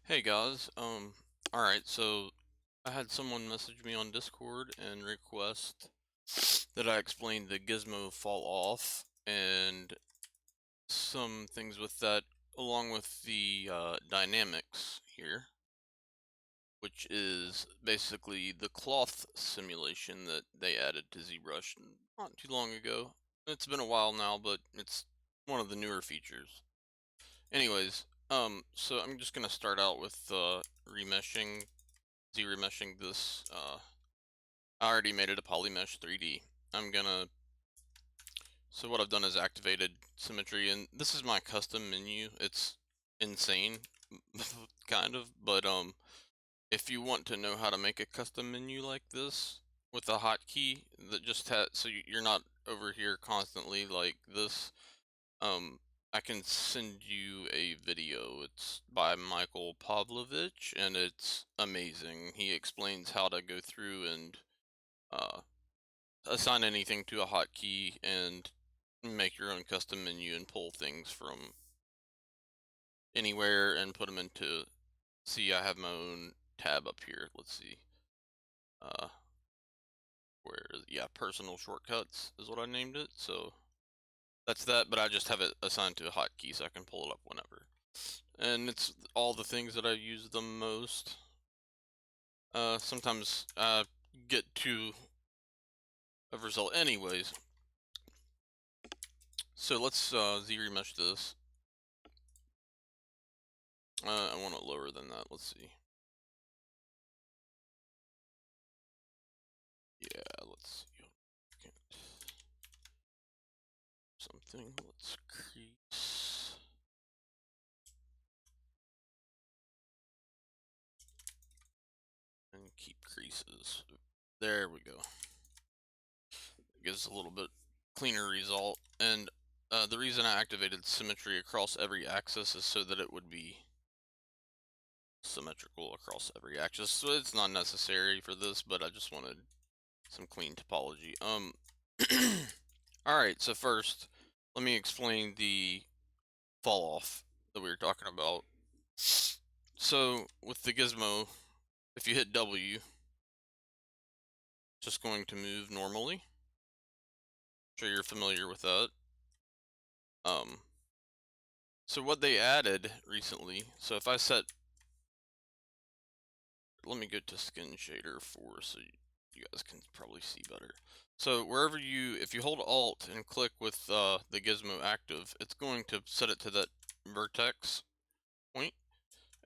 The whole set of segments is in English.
Hey guys, alright, so I had someone message me on Discord and request that I explain the Gizmo Falloff and some things with that, along with the dynamics here, which is basically the cloth simulation that they added to ZBrush not too long ago. It's been a while now, but it's one of the newer features. Anyways, so I'm just gonna start out with remeshing, z-remeshing this. I already made it a polymesh 3D. I'm gonna. So what I've done is activated symmetry, and this is my custom menu. It's insane, kind of, but if you want to know how to make a custom menu like this with a hotkey that just has, so you're not over here constantly like this. Um, I can send you a video. It's by Michael Pavlovich, and it's amazing. He explains how to go through and uh, assign anything to a hotkey and make your own custom menu and pull things from anywhere and put them into. See, I have my own tab up here. Let's see. Uh, yeah, personal shortcuts is what I named it. So that's that, but I just have it assigned to a hotkey so I can pull it up whenever. And it's all the things that I use the most. Sometimes I get to a result anyways. So let's z-remesh this. I want it lower than that. Let's see. Yeah, let's see. Something. Let's crease. And keep creases. There we go. It gives a little bit cleaner result. And the reason I activated symmetry across every axis is so that it would be symmetrical across every axis. So it's not necessary for this, but I just wanted some clean topology. Alright, so first, let me explain the fall off that we were talking about. So, with the gizmo, if you hit W, it's just going to move normally. I'm sure you're familiar with that. So what they added recently, so if I set, let me go to skin shader 4 so you guys can probably see better. So wherever if you hold Alt and click with the gizmo active, it's going to set it to that vertex point,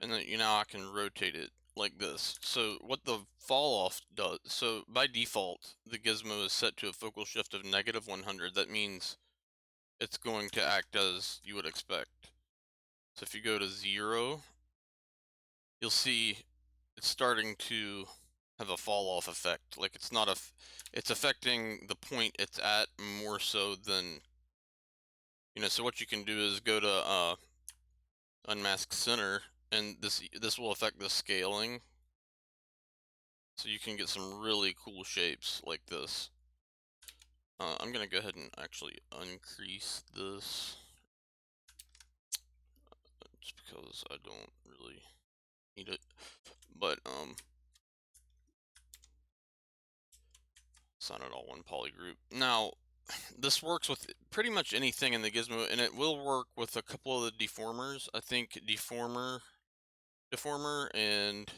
and then now I can rotate it like this. So what the fall off does, so by default, the gizmo is set to a focal shift of -100. That means it's going to act as you would expect. So if you go to 0, you'll see it's starting to have a fall off effect. Like it's not it's affecting the point it's at more so than, so what you can do is go to unmask center, and this will affect the scaling. So you can get some really cool shapes like this. I'm gonna go ahead and actually uncrease this just because I don't really need it. But assign it all one poly group. Now, this works with pretty much anything in the gizmo, and it will work with a couple of the deformers. I think deformer, and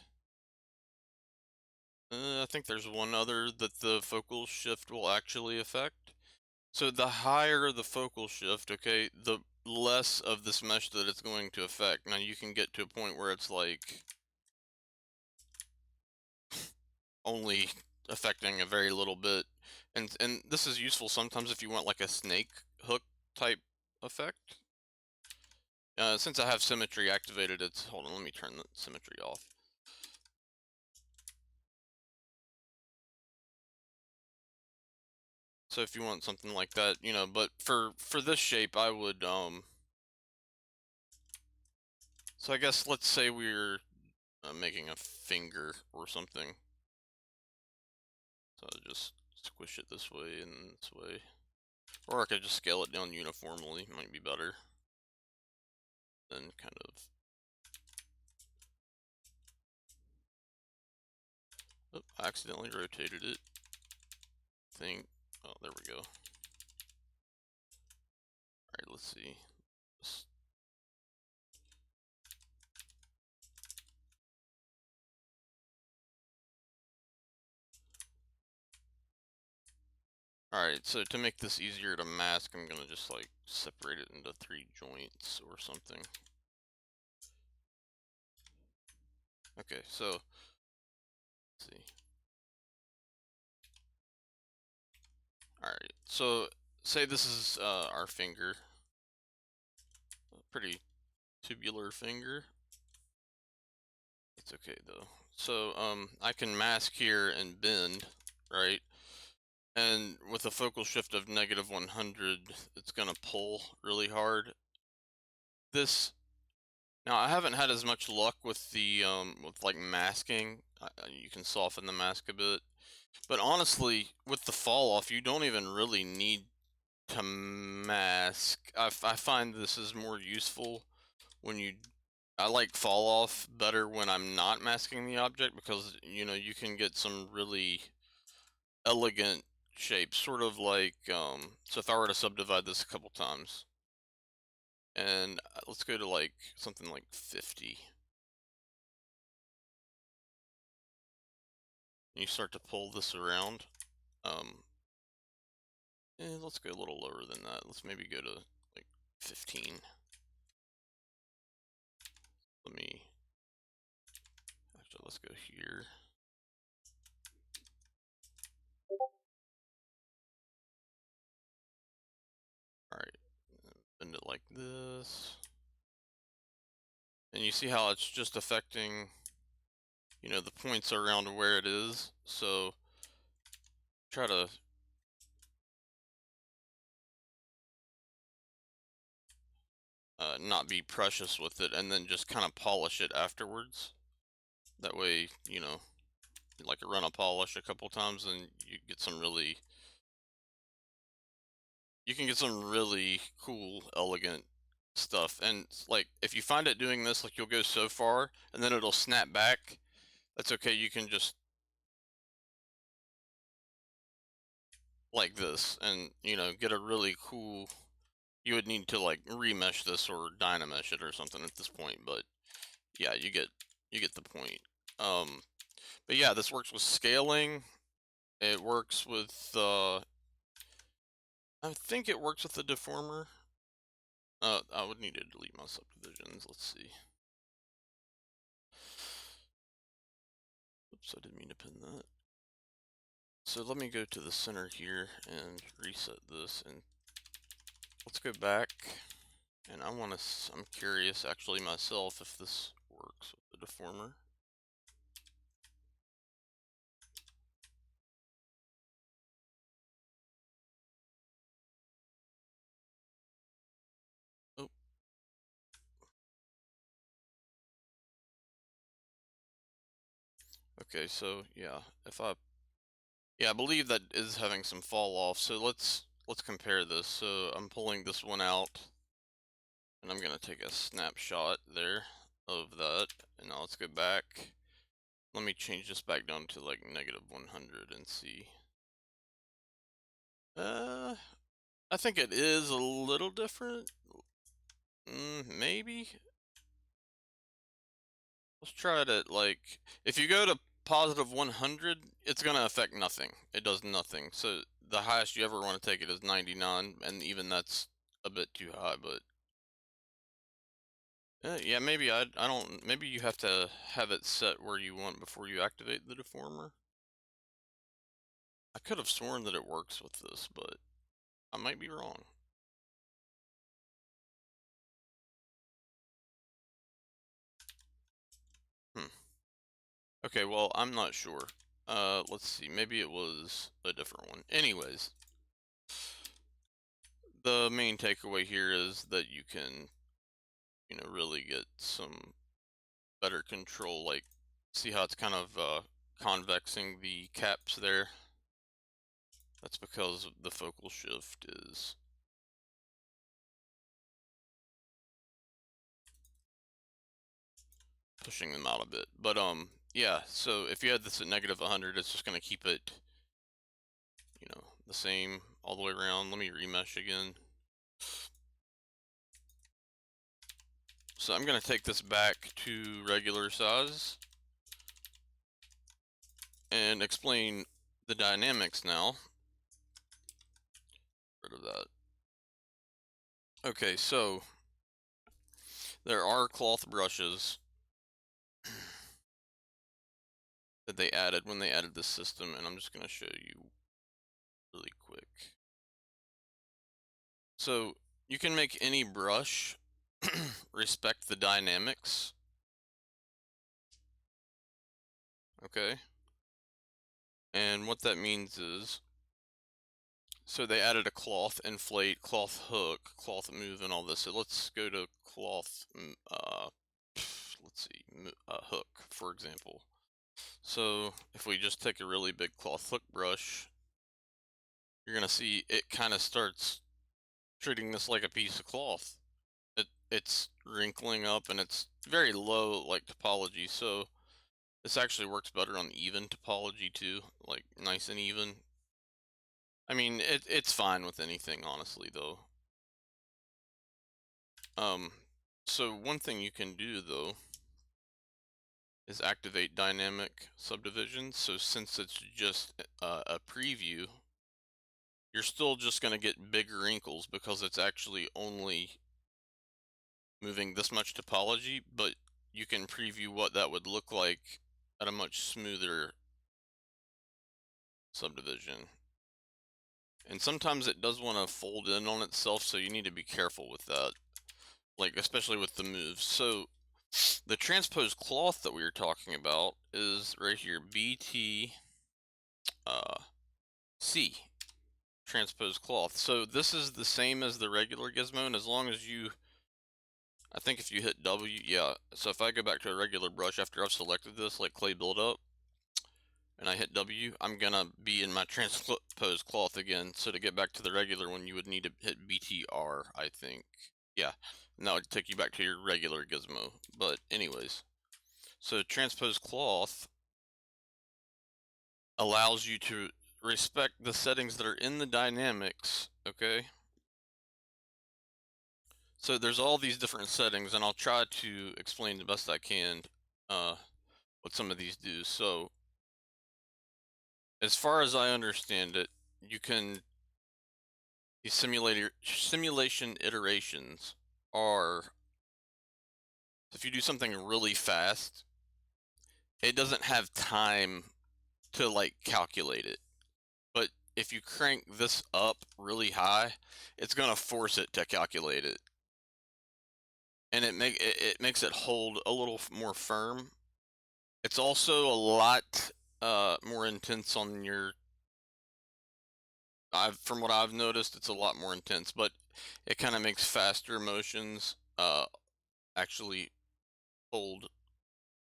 I think there's one other that the focal shift will actually affect. So the higher the focal shift, okay, the less of this mesh that it's going to affect. Now you can get to a point where it's like only affecting a very little bit. And this is useful sometimes if you want like a snake hook type effect. Since I have symmetry activated, hold on, let me turn the symmetry off. So if you want something like that, but for this shape, I would so I guess let's say we're making a finger or something. So just squish it this way and this way, or I could just scale it down uniformly. Might be better than kind of Oh, I accidentally rotated it. Oh, there we go. Alright, let's see. Alright, so to make this easier to mask, I'm gonna just like separate it into 3 joints or something. Okay, so let's see. Alright, so say this is our finger. A pretty tubular finger. It's okay though. So I can mask here and bend, right? And with a focal shift of -100, it's gonna pull really hard. Now I haven't had as much luck with the with like masking. You can soften the mask a bit, but honestly, with the fall off, you don't even really need to mask. I find this is more useful when I like fall off better when I'm not masking the object because you can get some really elegant shapes, sort of like so if I were to subdivide this a couple times, and let's go to like something like 50. You start to pull this around. Let's go a little lower than that. Let's maybe go to like 15. Let's go here. All right, bend it like this. And you see how it's just affecting, the points around where it is. So try to not be precious with it, and then just kind of polish it afterwards. That way, like a run of polish a couple times, and you can get some really cool, elegant stuff. And like, if you find it doing this, like you'll go so far, and then it'll snap back. That's okay. You can just like this, and get a really cool. You would need to like remesh this or dynamesh it or something at this point, but yeah, you get the point. But yeah, this works with scaling. It works with I think it works with the deformer. I would need to delete my subdivisions. Let's see. Oops, I didn't mean to pin that. So let me go to the center here and reset this, and let's go back. And I'm curious actually myself if this works with the deformer. Oh, okay, so yeah, I believe that is having some fall off. So let's compare this. So I'm pulling this one out, and I'm gonna take a snapshot there of that. And now let's go back. Let me change this back down to like -100 and see. I think it is a little different. Maybe. Let's try it at like, if you go to +100, it's gonna affect nothing. It does nothing. So the highest you ever want to take it is 99, and even that's a bit too high, but yeah, maybe I don't, maybe you have to have it set where you want before you activate the deformer. I could have sworn that it works with this, but I might be wrong. Hmm. Okay, well, I'm not sure. Let's see, maybe it was a different one. Anyways, the main takeaway here is that you can, really get some better control. Like, see how it's kind of convexing the caps there? That's because the focal shift is pushing them out a bit. But yeah, so if you had this at negative 100, it's just going to keep it, the same all the way around. Let me remesh again. So I'm going to take this back to regular size and explain the dynamics now. Rid of that. Okay, so there are cloth brushes that they added when they added this system, and I'm just going to show you really quick. So you can make any brush respect the dynamics, okay? And what that means is, so they added a cloth inflate, cloth hook, cloth move, and all this. So let's go to cloth, let's see, hook, for example. So if we just take a really big cloth hook brush, you're gonna see it kind of starts treating this like a piece of cloth. It's wrinkling up and it's very low like topology, so this actually works better on even topology too, like nice and even. I mean, it's fine with anything, honestly, though. Um, so one thing you can do though is activate dynamic subdivisions. So since it's just a preview, you're still just going to get bigger wrinkles because it's actually only moving this much topology, but you can preview what that would look like at a much smoother subdivision. And sometimes it does want to fold in on itself, so you need to be careful with that, like especially with the moves. So the transposed cloth that we were talking about is right here, BT C, transposed cloth. So this is the same as the regular gizmo, and as long as you, I think if you hit W, yeah. So if I go back to a regular brush after I've selected this, like clay buildup, and I hit W, I'm gonna be in my transposed cloth again. So to get back to the regular one, you would need to hit BTR, I think. Yeah, and that would take you back to your regular gizmo. But anyways, so transposed cloth allows you to respect the settings that are in the dynamics, okay? So there's all these different settings, and I'll try to explain the best I can what some of these do. So as far as I understand it, you can, these simulation iterations are, if you do something really fast, it doesn't have time to like calculate it. But if you crank this up really high, it's gonna force it to calculate it, and it makes it hold a little more firm. It's also a lot more intense on your. From what I've noticed, it's a lot more intense, but it kind of makes faster motions actually hold,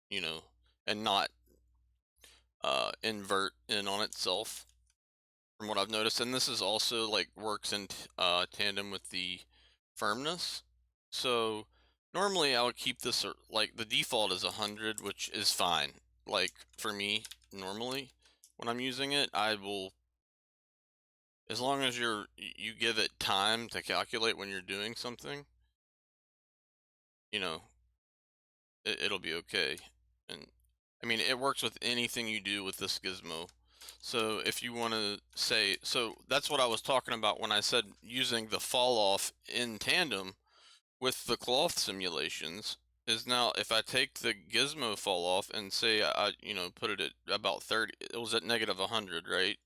you know, and not invert in on itself. From what I've noticed, and this is also like works in tandem with the firmness. So normally I would keep this like the default is 100, which is fine. Like for me, normally when I'm using it, I will, as long as you give it time to calculate when you're doing something, you know, it'll be okay. And I mean, it works with anything you do with this gizmo. So if you want to say, so that's what I was talking about when I said using the fall off in tandem with the cloth simulations, is now if I take the gizmo fall off and say put it at about 30, it was at negative 100, right?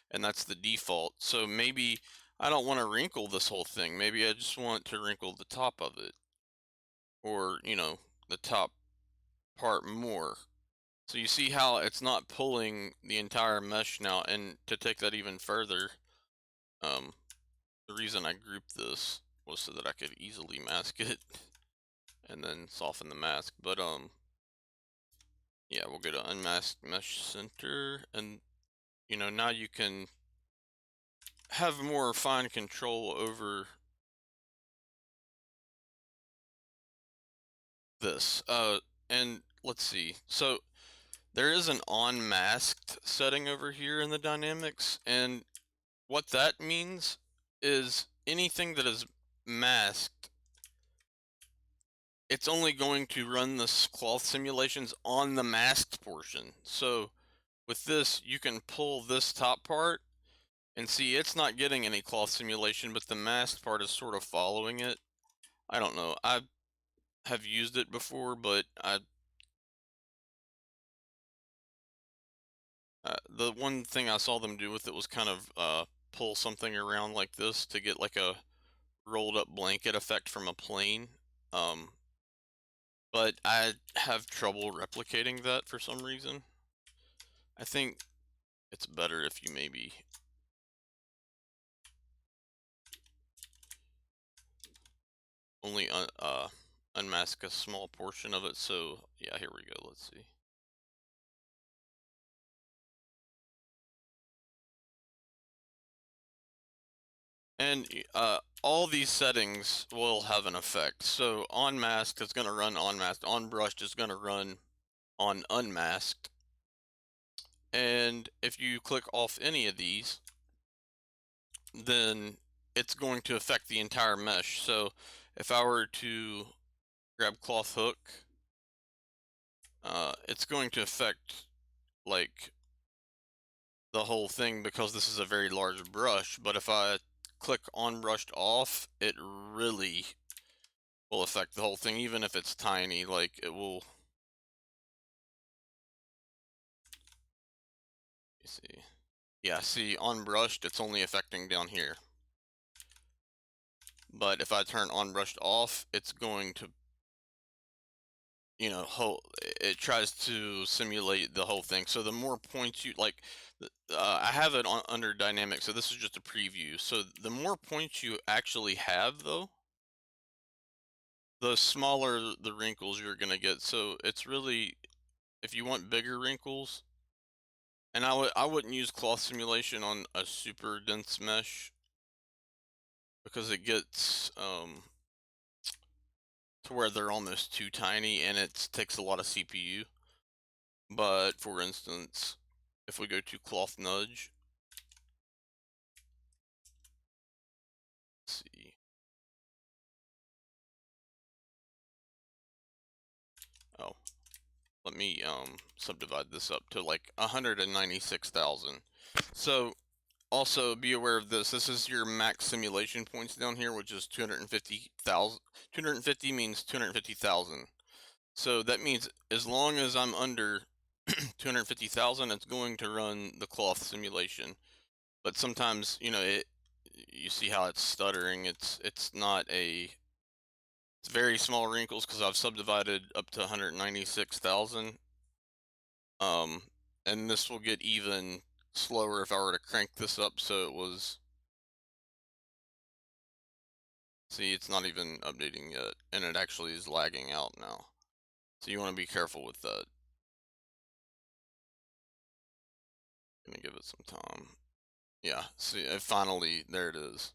And that's the default. So maybe I don't want to wrinkle this whole thing. Maybe I just want to wrinkle the top of it, or the top part more. So you see how it's not pulling the entire mesh now. And to take that even further, um, the reason I grouped this was so that I could easily mask it and then soften the mask. But yeah, we'll go to unmasked mesh center, and now you can have more fine control over this. And let's see. So there is an unmasked setting over here in the dynamics, and what that means is anything that is masked, it's only going to run the cloth simulations on the masked portion. So with this, you can pull this top part and see it's not getting any cloth simulation, but the masked part is sort of following it. I don't know. I have used it before, but the one thing I saw them do with it was kind of pull something around like this to get like a rolled up blanket effect from a plane. Um, but I have trouble replicating that for some reason. I think it's better if you maybe only unmask a small portion of it. So yeah, here we go. Let's see. And all these settings will have an effect. So on masked is going to run on masked. On brushed is going to run on unmasked. And if you click off any of these, then it's going to affect the entire mesh. So if I were to grab cloth hook, it's going to affect like the whole thing because this is a very large brush. But if I click on brushed off, it really will affect the whole thing, even if it's tiny. Like it will. Let me see. Yeah, see, on brushed, it's only affecting down here. But if I turn on brushed off, it's going to, you know, it tries to simulate the whole thing. So the more points you like, I have it on under dynamic, so this is just a preview. So the more points you actually have, though, the smaller the wrinkles you're gonna get. So it's really, if you want bigger wrinkles, and I wouldn't use cloth simulation on a super dense mesh because it gets to where they're almost too tiny and it takes a lot of CPU. But for instance, if we go to cloth nudge, let's see. Oh, let me subdivide this up to like 196,000. So also be aware of this. This is your max simulation points down here, which is 250,000. 250 means 250,000. So that means as long as I'm under 250,000, it's going to run the cloth simulation. But sometimes, you know, you see how it's stuttering. It's not a it's very small wrinkles because I've subdivided up to 196,000. Um, and this will get even slower if I were to crank this up so it was. See, it's not even updating yet, and it actually is lagging out now. So you want to be careful with that. Gonna give it some time. Yeah, see, finally, there it is.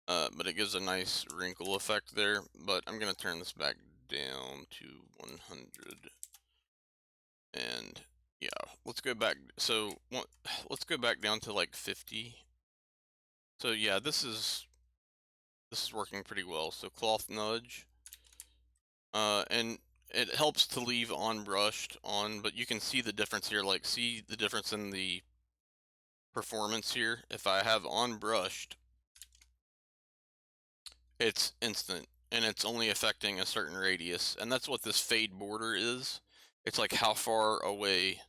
But it gives a nice wrinkle effect there. But I'm gonna turn this back down to 100. And yeah, let's go back. So let's go back down to like 50. So yeah, this is working pretty well. So cloth nudge, and it helps to leave on brushed on, but you can see the difference here. Like see the difference in the performance here. If I have on brushed, it's instant and it's only affecting a certain radius, and that's what this fade border is. It's like how far away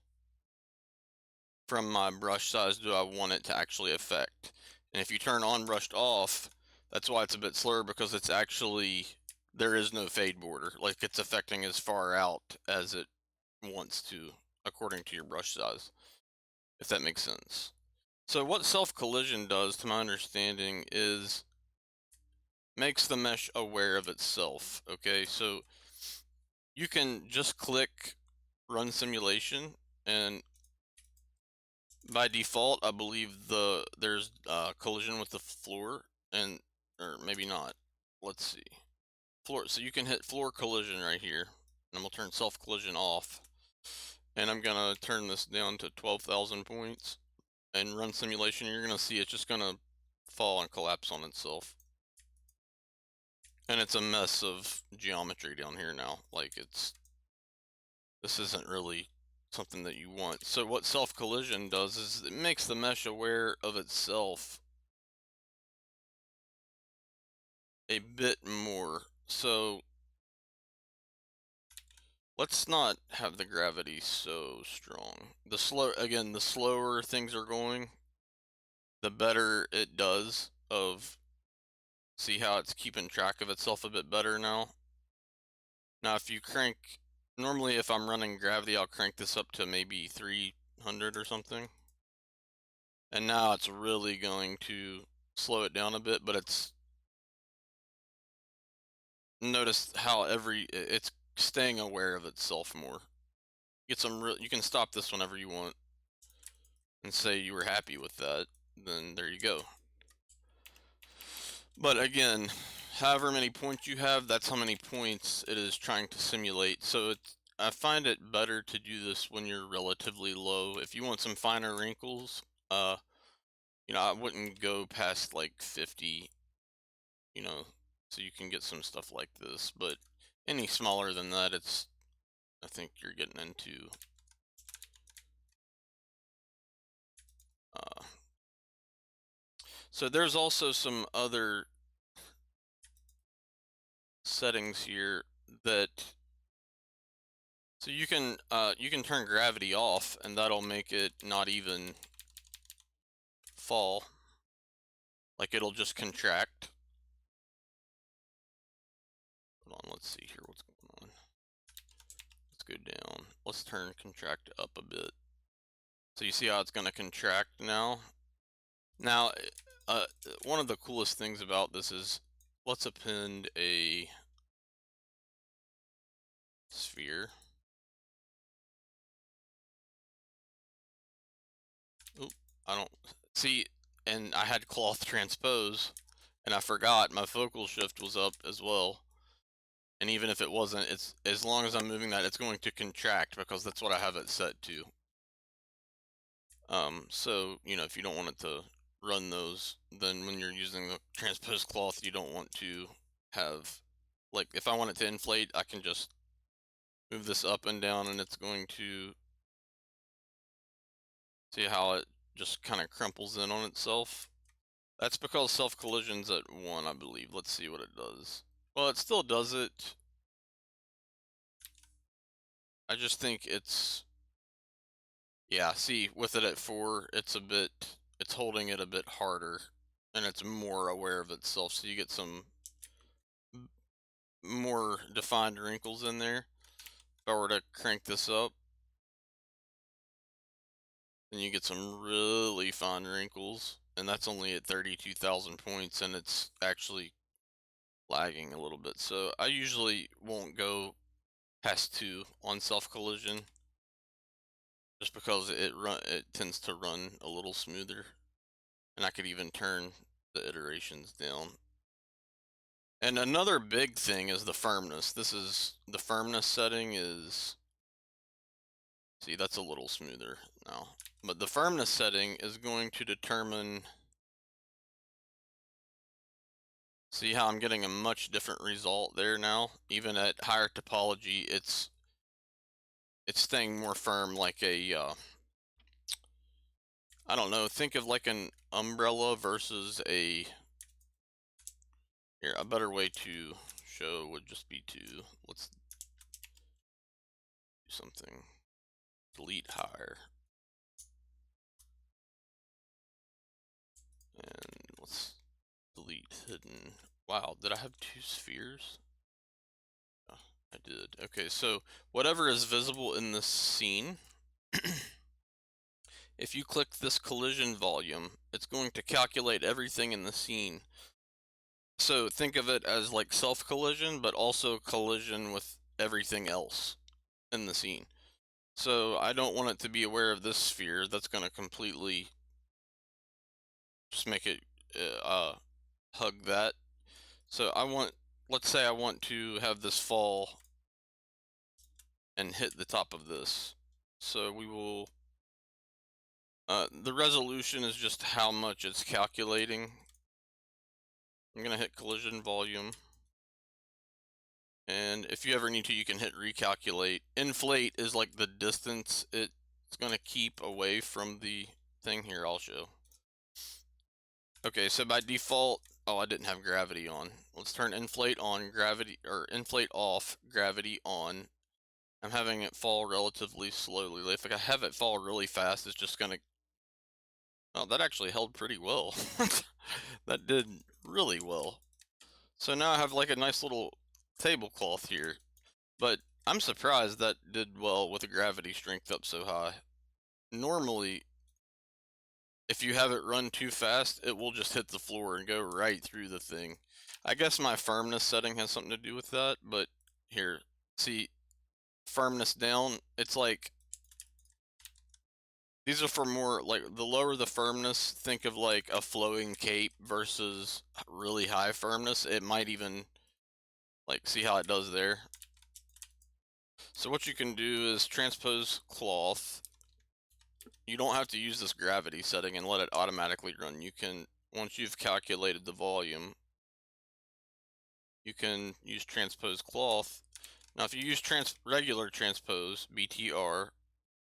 from my brush size do I want it to actually affect. And if you turn on brushed off, that's why it's a bit slower, because it's actually, there is no fade border. Like it's affecting as far out as it wants to according to your brush size, if that makes sense. So what self collision does, to my understanding, is makes the mesh aware of itself. Okay, so you can just click run simulation, and by default, I believe there's collision with the floor, and or maybe not. Let's see, floor. So you can hit floor collision right here, and I'm gonna turn self collision off. and I'm gonna turn this down to 12,000 points and run simulation. You're gonna see it's just gonna fall and collapse on itself. And it's a mess of geometry down here now. Like, this isn't really something that you want. So what self-collision does is it makes the mesh aware of itself a bit more. So let's not have the gravity so strong. The slower things are going, the better it does of, see how it's keeping track of itself a bit better now. Now if you crank, normally if I'm running gravity, I'll crank this up to maybe 300 or something. And now it's really going to slow it down a bit, but notice how it's staying aware of itself more. You can stop this whenever you want and say you were happy with that, then there you go. But again, however many points you have, that's how many points it is trying to simulate. So I find it better to do this when you're relatively low. If you want some finer wrinkles, I wouldn't go past like 50, so you can get some stuff like this. But any smaller than that, I think you're getting into so there's also some other settings here that, so you can turn gravity off and that'll make it not even fall. Like, it'll just contract. Hold on, let's see here what's going on. Let's go down. Let's turn contract up a bit. So you see how it's going to contract now? Now, one of the coolest things about this is, let's append a sphere. Oop, I don't see, and I had cloth transpose, and I forgot my focal shift was up as well. And even if it wasn't, it's, as long as I'm moving that, it's going to contract because that's what I have it set to. So, if you don't want it to run those, then when you're using the transposed cloth, you don't want to have, like, if I want it to inflate, I can just move this up and down and it's going to, see how it just kind of crumples in on itself. That's because self-collision's at 1, I believe. Let's see what it does. Well, it still does it. I just think yeah, see, with it at 4, it's holding it a bit harder, and it's more aware of itself, so you get some more defined wrinkles in there. If I were to crank this up, then you get some really fine wrinkles, and that's only at 32,000 points, and it's actually lagging a little bit. So I usually won't go past 2 on self-collision, just because it tends to run a little smoother, and I could even turn the iterations down. And another big thing is the firmness. The firmness setting is, see, that's a little smoother now. But the firmness setting is going to determine, see how I'm getting a much different result there now? Even at higher topology, it's staying more firm, like I don't know, think of like an umbrella versus here, a better way to show would just be let's do something, delete higher. And let's delete hidden. Wow, did I have 2 spheres? Oh, I did. Okay, so whatever is visible in this scene, if you click this collision volume, it's going to calculate everything in the scene. So think of it as like self-collision, but also collision with everything else in the scene. So I don't want it to be aware of this sphere. That's going to completely just make it hug that. So let's say I want to have this fall and hit the top of this. So we will, the resolution is just how much it's calculating. I'm gonna hit collision volume. And if you ever need to, you can hit recalculate. Inflate is like the distance it's gonna keep away from the thing. Here, I'll show. Okay, so by default, oh, I didn't have gravity on. Let's turn inflate on, gravity, or inflate off, gravity on. I'm having it fall relatively slowly. If I have it fall really fast, it's just gonna, oh, that actually held pretty well. That did really well. So now I have like a nice little tablecloth here. But I'm surprised that did well with the gravity strength up so high. Normally, if you have it run too fast, it will just hit the floor and go right through the thing. I guess my firmness setting has something to do with that, but here, see, firmness down, it's like, these are for more, like, the lower the firmness, think of like a flowing cape versus really high firmness. It might even, like, see how it does there? So what you can do is transpose cloth. You don't have to use this gravity setting and let it automatically run. You can, once you've calculated the volume, you can use transpose cloth. Now, if you use regular transpose, BTR,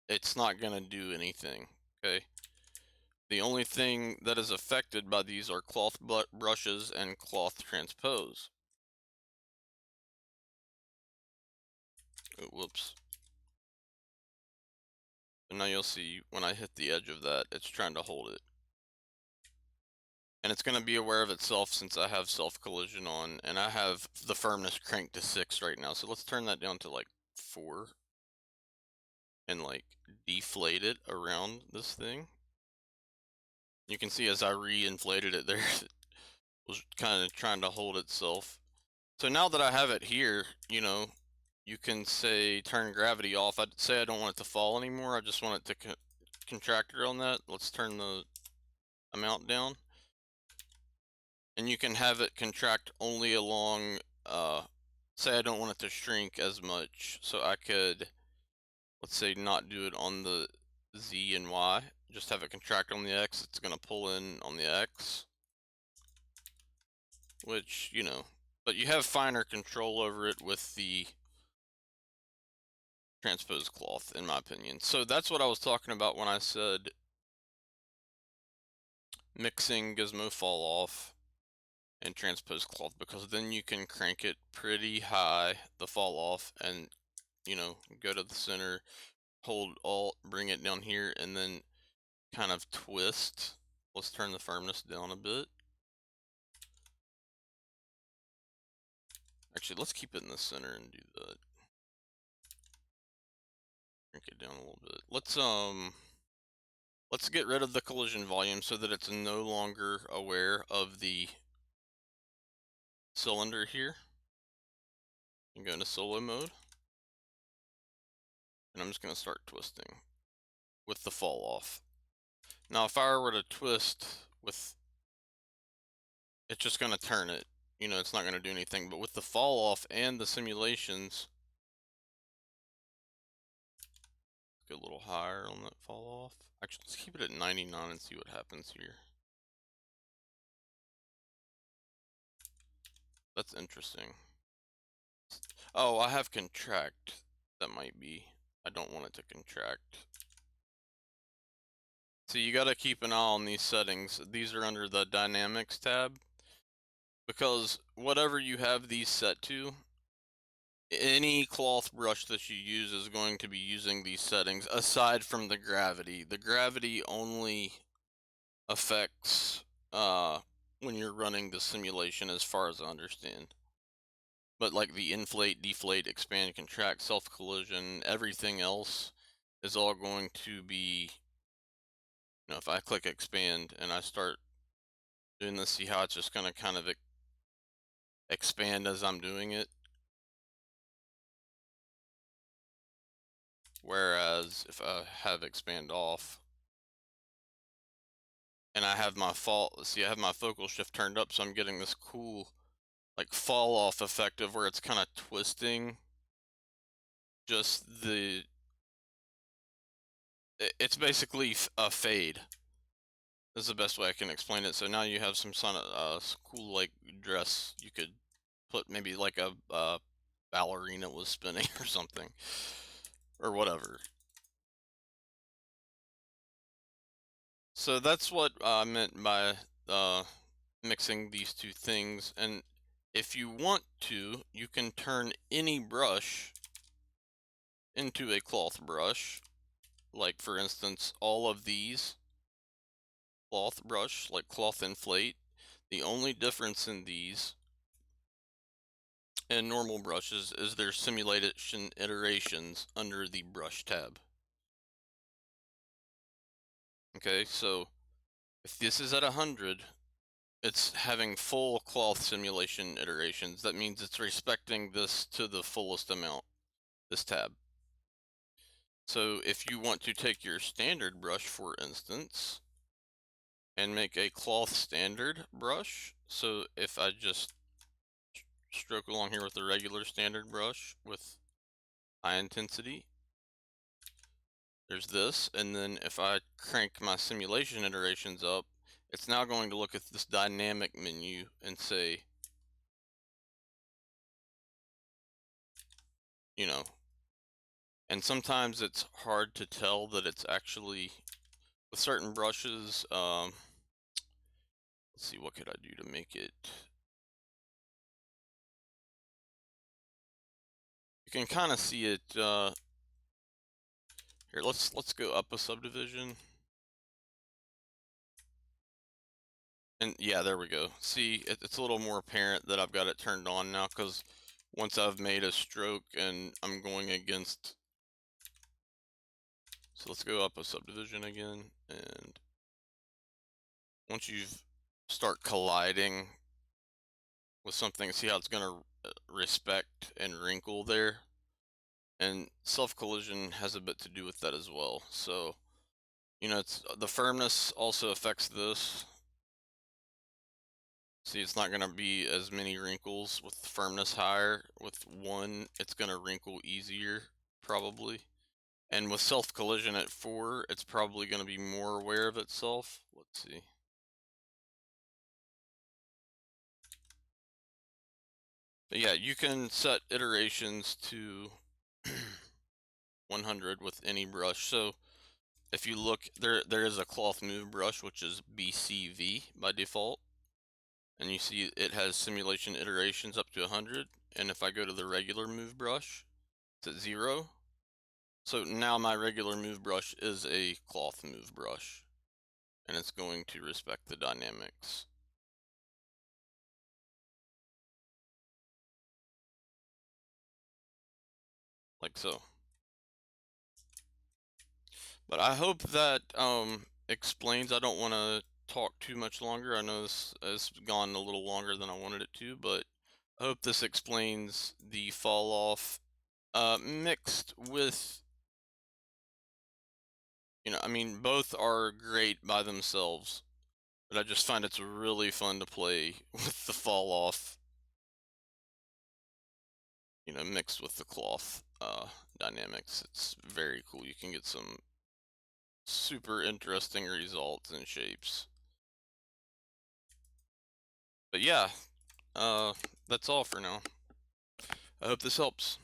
it's not going to do anything, okay? The only thing that is affected by these are cloth brushes and cloth transpose. Oh, whoops. And now you'll see when I hit the edge of that, it's trying to hold it. And it's going to be aware of itself since I have self-collision on, and I have the firmness cranked to 6 right now. So let's turn that down to like 4 and like deflate it around this thing. You can see as I re-inflated it there, it was kind of trying to hold itself. So now that I have it here, you know, you can say turn gravity off. I'd say I don't want it to fall anymore. I just want it to contract around that. Let's turn the amount down. And you can have it contract only along, say I don't want it to shrink as much, so I could, let's say, not do it on the Z and Y, just have it contract on the X. It's going to pull in on the X, which, you know, but you have finer control over it with the transpose cloth, in my opinion. So that's what I was talking about when I said mixing Gizmo Falloff and transpose cloth, because then you can crank it pretty high, the fall off, and, you know, go to the center, hold Alt, bring it down here, and then kind of twist. Let's turn the firmness down a bit. Actually, let's keep it in the center and do that. Crank it down a little bit. Let's get rid of the collision volume so that it's no longer aware of the cylinder here. And go into solo mode. And I'm just going to start twisting with the fall off. Now, if I were to twist with, it's just going to turn it. You know, it's not going to do anything. But with the fall off and the simulations, get a little higher on that fall off. Actually, let's keep it at 99 and see what happens here. That's interesting. Oh, I have contract. That might be. I don't want it to contract. So you got to keep an eye on these settings. These are under the dynamics tab, because whatever you have these set to, any cloth brush that you use is going to be using these settings, aside from the gravity. The gravity only affects when you're running the simulation, as far as I understand. But like the inflate, deflate, expand, contract, self-collision, everything else is all going to be, you know, if I click expand and I start doing this, see how it's just going to kind of expand as I'm doing it. Whereas if I have expand off and I have my see, I have my focal shift turned up, so I'm getting this cool like fall off effect of where it's kind of twisting just the it's basically a fade. That's the best way I can explain it. So now you have some cool like dress. You could put maybe like a ballerina was spinning or something, or whatever. So that's what I meant by mixing these two things. And if you want to, you can turn any brush into a cloth brush. Like for instance, all of these cloth brush, like cloth inflate. The only difference in these and normal brushes is their simulation iterations under the brush tab. Okay, so if this is at 100, it's having full cloth simulation iterations. That means it's respecting this to the fullest amount, this tab. So if you want to take your standard brush, for instance, and make a cloth standard brush, so if I just stroke along here with the regular standard brush with high intensity, there's this, and then if I crank my simulation iterations up, it's now going to look at this dynamic menu and say, you know, and sometimes it's hard to tell that it's actually, with certain brushes, let's see, what could I do to make it, you can kind of see it, here, let's go up a subdivision. And yeah, there we go. See, it's a little more apparent that I've got it turned on now, because once I've made a stroke and I'm going against, so let's go up a subdivision again, and once you start colliding with something, see how it's going to respect and wrinkle there, and self-collision has a bit to do with that as well. So, you know, it's the firmness also affects this. See, it's not going to be as many wrinkles with firmness higher. With one, it's going to wrinkle easier, probably. And with self-collision at 4, it's probably going to be more aware of itself. Let's see. But yeah, you can set iterations to 100 with any brush. So if you look, there is a cloth move brush, which is BCV by default. And you see it has simulation iterations up to 100. And if I go to the regular move brush, it's at 0. So now my regular move brush is a cloth move brush, and it's going to respect the dynamics. Like so. But I hope that explains. I don't want to talk too much longer. I know this has gone a little longer than I wanted it to, but I hope this explains the fall off mixed with, you know, I mean, both are great by themselves, but I just find it's really fun to play with the fall off, you know, mixed with the cloth dynamics. It's very cool. You can get some super interesting results and shapes. But yeah, uh, that's all for now. I hope this helps.